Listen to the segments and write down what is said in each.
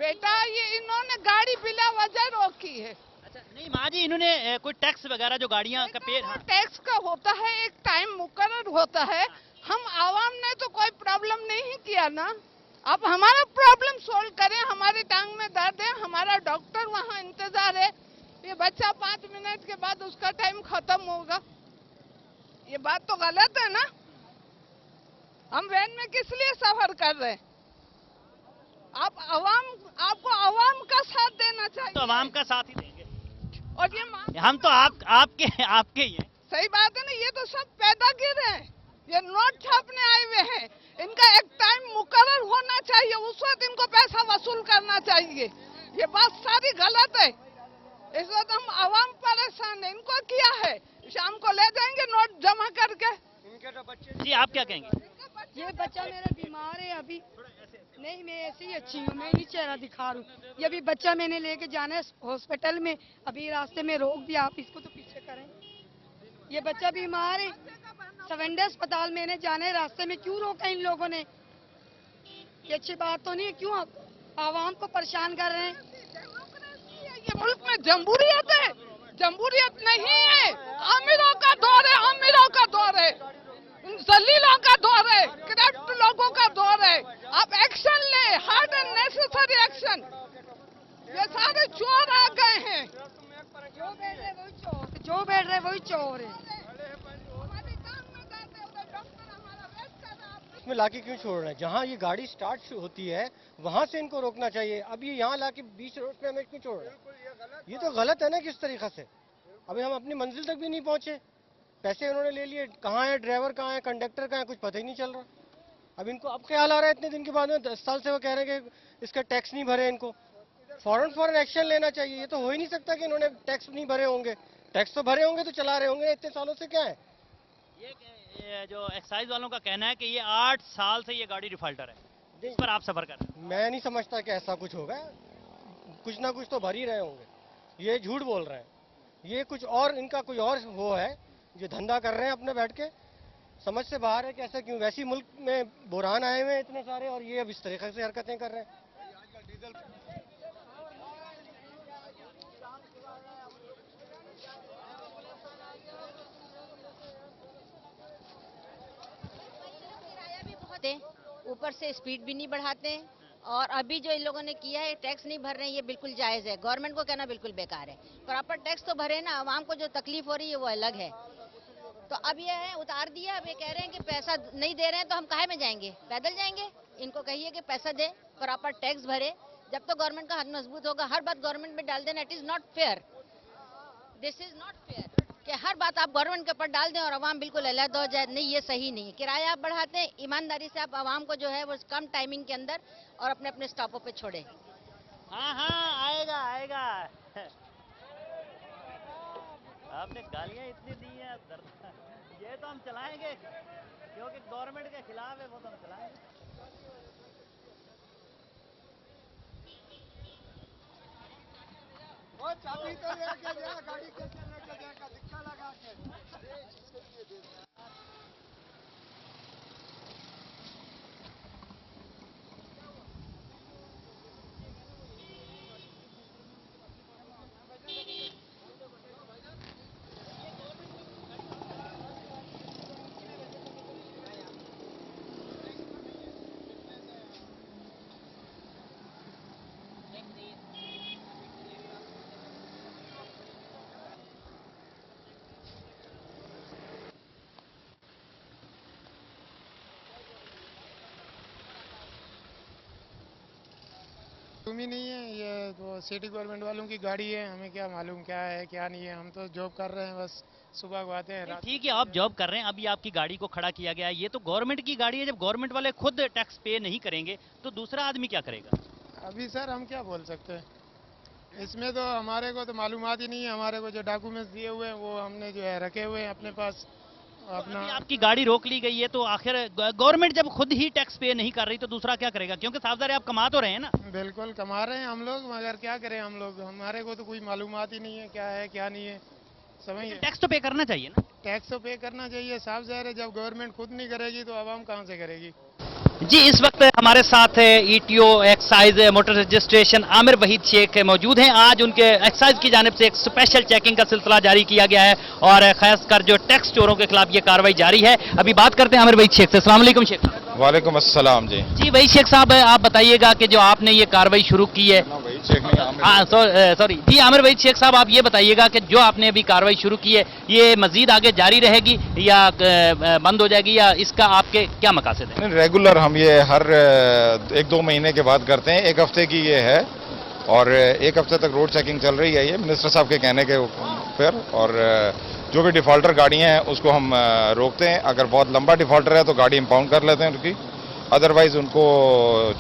बेटा ये इन्होंने गाड़ी बिना वजह रोकी है। अच्छा नहीं माँ जी, इन्होंने कोई टैक्स वगैरह जो गाड़ियाँ का पे हाँ। टैक्स का होता है, एक टाइम मुकर्रर होता है। हम आवाम ने तो कोई प्रॉब्लम नहीं किया ना। आप हमारा प्रॉब्लम सोल्व करें, हमारी टांग में दर्द है, हमारा डॉक्टर वहाँ इंतजार है। ये बच्चा 5 मिनट के बाद उसका टाइम खत्म होगा, ये बात तो गलत है ना। हम वैन में किस लिए सफर कर रहे हैं? आपको आवाम का साथ देना चाहिए। तो आवाम का साथ ही देंगे, और ये हम तो आपके ही हैं। सही बात है ना, ये तो सब पैदा गिर हैं, ये नोट छापने आए हुए हैं। इनका एक टाइम मुकर्रर होना चाहिए, उस वक्त इनको पैसा वसूल करना चाहिए। ये बात सारी गलत है। इस वक्त हम आवाम परेशान है। इनको किया है, शाम को ले जाएंगे नोट जमा करके। इनके तो बच्चे जी, आप क्या कहेंगे? ये बच्चा मेरा बीमार है अभी। नहीं, मैं ऐसे ही अच्छी हूँ, मैं नहीं चेहरा दिखा रहा हूँ। ये भी बच्चा मैंने लेके जाना है हॉस्पिटल में, अभी रास्ते में रोक दिया। आप इसको तो पीछे करें, ये बच्चा बीमार है, सवेंडे अस्पताल मैंने जाना है, रास्ते में क्यों रोका इन लोगों ने? ये अच्छी बात तो नहीं है, क्यों आवाम को परेशान कर रहे हैं? ये मुल्क में जमहूरियत है? जमहूरियत नहीं है, अमीरों का दौर है, अमीरों का दौर है, जलीलों का दौर है, करप्ट लोगों का दौर है। आप एक्शन ले, हार्ड एंड नेसेसरी एक्शन। ये सारे चोर आ गए हैं, जो बैठ रहे वही चोर, जो बैठ रहे वही चोर है। इसमें लाके क्यों छोड़ रहे हैं? जहाँ ये गाड़ी स्टार्ट होती है वहां से इनको रोकना चाहिए। अब ये यहाँ लाके बीच रोड पे हमें क्यों छोड़ रहे हैं? ये तो गलत है ना किस तरीके से। अभी हम अपनी मंजिल तक भी नहीं पहुंचे, पैसे उन्होंने ले लिए। कहाँ है ड्राइवर, कहाँ है कंडक्टर, कहाँ है, कुछ पता ही नहीं चल रहा। अब इनको अब ख्याल आ रहा है इतने दिन के बाद में, 10 साल से वो कह रहे हैं कि इसका टैक्स नहीं भरे। इनको फौरन एक्शन लेना चाहिए। ये तो हो ही नहीं सकता कि इन्होंने टैक्स नहीं भरे होंगे। टैक्स तो भरे होंगे तो चला रहे होंगे, इतने सालों से क्या है। ये जो एक्साइज वालों का कहना है कि ये 8 साल से ये गाड़ी डिफॉल्टर है, इस पर आप सफर कर रहे हैं। मैं नहीं समझता कि ऐसा कुछ होगा, कुछ ना कुछ तो भर ही रहे होंगे। ये झूठ बोल रहे हैं, ये कुछ और, इनका कोई और वो है जो धंधा कर रहे हैं अपने बैठ के। समझ से बाहर है कि ऐसा क्यों। वैसी मुल्क में बुरहान आए हुए हैं इतने सारे, और ये अब इस तरीके से हरकतें कर रहे हैं। ऊपर से स्पीड भी नहीं बढ़ाते, और अभी जो इन लोगों ने किया है, टैक्स नहीं भर रहे हैं, ये बिल्कुल जायज है। गवर्नमेंट को कहना बिल्कुल बेकार है। प्रॉपर टैक्स तो भरे ना, आवाम को जो तकलीफ हो रही है वो अलग है। तो अब ये है उतार दिया, अब ये कह रहे हैं कि पैसा नहीं दे रहे हैं तो हम काहे में जाएंगे, पैदल जाएंगे। इनको कहिए कि पैसा दे, प्रॉपर टैक्स भरे। जब तो गवर्नमेंट का हाथ मजबूत होगा, हर बात गवर्नमेंट में डाल देना, it is not fair. This is not fair कि हर बात आप गवर्नमेंट के ऊपर डाल दें और आवाम बिल्कुल अलग हो जाए। नहीं, ये सही नहीं है। किराया आप बढ़ाते हैं, ईमानदारी से आप आवाम को जो है वो कम टाइमिंग के अंदर और अपने अपने स्टॉपों पे छोड़े। हाँ हाँ, आएगा आएगा। आपने गालियां इतनी दी हैं, ये तो हम चलाएंगे क्योंकि गवर्नमेंट के खिलाफ है, वो तो हम चलाएंगे। वो चाबी तो लेके गया, गाड़ी कैसे लेके जाएगा, दिक्कत लगा के। तुम ही नहीं है, ये तो सिटी गवर्नमेंट वालों की गाड़ी है, हमें क्या मालूम क्या है क्या नहीं है। हम तो जॉब कर रहे हैं, बस सुबह को आते हैं। ठीक है, आप जॉब कर रहे हैं, अभी आपकी गाड़ी को खड़ा किया गया है, ये तो गवर्नमेंट की गाड़ी है। जब गवर्नमेंट वाले खुद टैक्स पे नहीं करेंगे तो दूसरा आदमी क्या करेगा? अभी सर हम क्या बोल सकते हैं इसमें, तो हमारे को तो मालूमात ही नहीं है। हमारे को जो डॉक्यूमेंट्स दिए हुए हैं वो हमने जो है रखे हुए हैं अपने पास अपना। तो आपकी गाड़ी रोक ली गई है, तो आखिर गवर्नमेंट जब खुद ही टैक्स पे नहीं कर रही तो दूसरा क्या करेगा? क्योंकि साफ ज़ाहिर है आप कमा तो रहे हैं ना। बिल्कुल कमा रहे हैं हम लोग, मगर क्या करें हम लोग, हमारे को तो कोई मालूमात ही नहीं है क्या है क्या नहीं है। समझिए, टैक्स तो पे करना चाहिए ना। टैक्स तो पे करना चाहिए, साफ ज़ाहिर है। जब गवर्नमेंट खुद नहीं करेगी तो आवाम कहाँ से करेगी। जी इस वक्त हमारे साथ ETO excise motor registration Aamir Wahid Sheikh मौजूद हैं। आज उनके एक्साइज की जानिब से एक स्पेशल चेकिंग का सिलसिला जारी किया गया है और खासकर जो टैक्स चोरों के खिलाफ ये कार्रवाई जारी है। अभी बात करते हैं आमिर वहीद शेख से। अस्सलाम वालेकुम शेख साहब। वालेकुम अस्सलाम जी। जी वहीद शेख साहब, आप बताइएगा कि जो आपने ये कार्रवाई शुरू की है, वहीद शेख नहीं, आमिर। हाँ सॉरी जी, आमिर वहीद शेख साहब, आप ये बताइएगा कि जो आपने अभी कार्रवाई शुरू की है ये मजीद आगे जारी रहेगी या बंद हो जाएगी, या इसका आपके क्या मकासद है? रेगुलर हम ये हर 1-2 महीने के बाद करते हैं। 1 हफ्ते की ये है और 1 हफ्ते तक रोड चेकिंग चल रही है ये मिनिस्टर साहब के कहने के ऊपर। और जो भी डिफॉल्टर गाड़ियां हैं उसको हम रोकते हैं। अगर बहुत लंबा डिफॉल्टर है तो गाड़ी इम्पाउंड कर लेते हैं उनकी, अदरवाइज उनको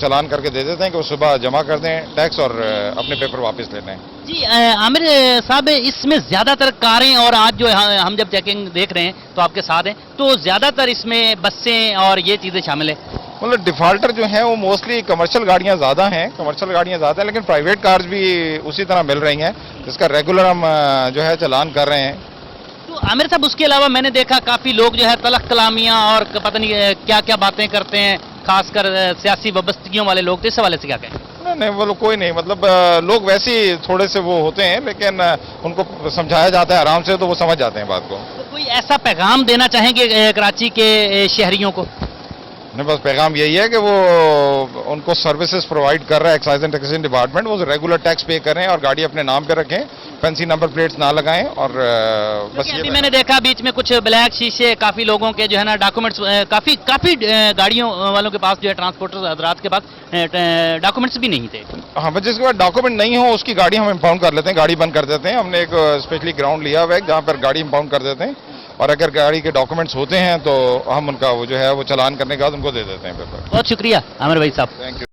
चालान करके दे देते हैं कि वो सुबह जमा कर दें टैक्स और अपने पेपर वापस ले लें। जी आमिर साहब, इसमें ज्यादातर कारें, और आज जो हम जब चेकिंग देख रहे हैं तो आपके साथ हैं, तो ज्यादातर इसमें बसें और ये चीजें शामिल है। मतलब डिफॉल्टर जो हैं वो मोस्टली कमर्शियल गाड़ियां ज़्यादा हैं, लेकिन प्राइवेट कार्स भी उसी तरह मिल रही हैं, जिसका रेगुलर हम जो है चालान कर रहे हैं। तो आमिर साहब, उसके अलावा मैंने देखा काफी लोग जो है तलख कलामियां और पता नहीं क्या क्या बातें करते हैं, खासकर सियासी वाबस्तगियों वाले लोग, तो इस हवाले से क्या कहें? नहीं वो लोग कोई नहीं, मतलब लोग वैसे ही थोड़े से वो होते हैं, लेकिन उनको समझाया जाता है आराम से तो वो समझ जाते हैं बात को। तो कोई ऐसा पैगाम देना चाहेंगे कराची के शहरियों को? नहीं, बस पैगाम यही है कि वो उनको सर्विसेज प्रोवाइड कर रहा है एक्साइज एंड टैक्सेशन डिपार्टमेंट, वो रेगुलर टैक्स पे करें और गाड़ी अपने नाम पे रखें, फैंसी नंबर प्लेट्स ना लगाएं। और बस ये मैंने देखा बीच में कुछ ब्लैक शीशे काफी लोगों के जो है ना डॉक्यूमेंट्स, काफी गाड़ियों वालों के पास जो है, ट्रांसपोर्टर हजरात के पास डॉक्यूमेंट्स भी नहीं थे। हाँ, बस जिसके पास डॉक्यूमेंट नहीं हो उसकी गाड़ी हम इम्पाउंड कर लेते हैं, गाड़ी बंद कर देते हैं। हमने एक स्पेशली ग्राउंड लिया हुआ है जहाँ पर गाड़ी इम्पाउंड कर देते हैं, और अगर गाड़ी के डॉक्यूमेंट्स होते हैं तो हम उनका वो जो है वो चालान करने के बाद उनको दे देते हैं पेपर। बहुत शुक्रिया आमिर भाई साहब। Thank you.